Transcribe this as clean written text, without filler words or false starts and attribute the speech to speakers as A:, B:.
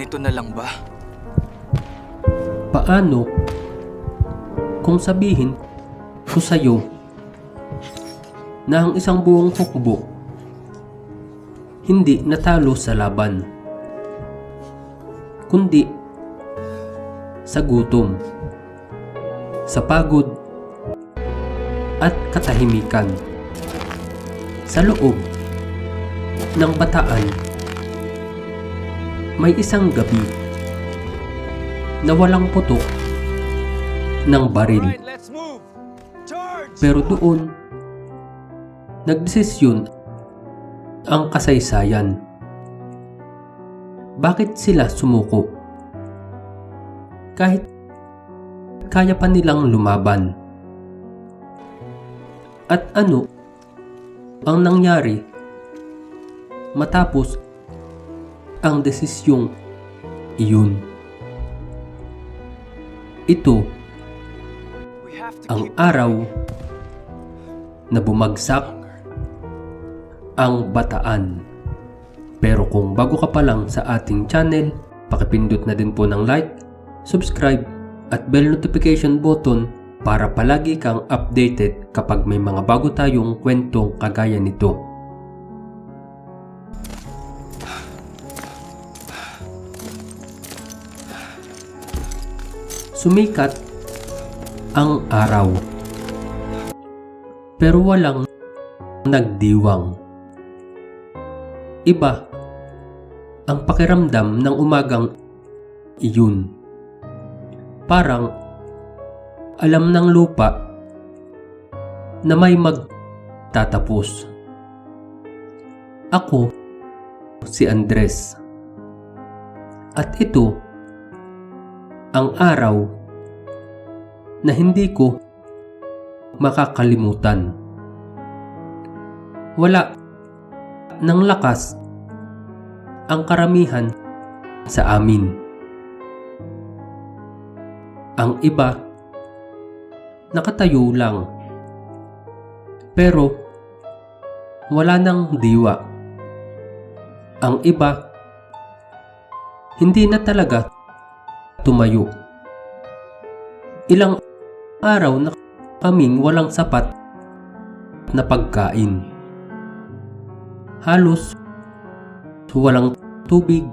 A: ganito na lang ba?
B: Paano kung sabihin ko sa'yo na ang isang buong hukbo hindi natalo sa laban, kundi sa gutom, sa pagod at katahimikan sa loob ng bataan? May isang gabi na walang putok ng baril, pero doon nagdesisyon ang kasaysayan. Bakit sila sumuko kahit kaya pa nilang lumaban? At ano ang nangyari matapos ang desisyong iyon? Ito ang araw na bumagsak ang bataan. Pero kung bago ka pa lang sa ating channel, pakipindot na din po ng like, subscribe at bell notification button para palagi kang updated kapag may mga bago tayong kwentong kagaya nito. Sumikat ang araw, pero walang nagdiwang. Iba ang pakiramdam ng umagang iyon. Parang alam ng lupa na may magtatapos. Ako si Andres, at ito ang araw na hindi ko makakalimutan. Wala ng lakas ang karamihan sa amin. Ang iba nakatayo lang, pero wala nang diwa. Ang iba hindi na talaga tumayo. Ilang araw na kaming walang sapat na pagkain. Halos walang tubig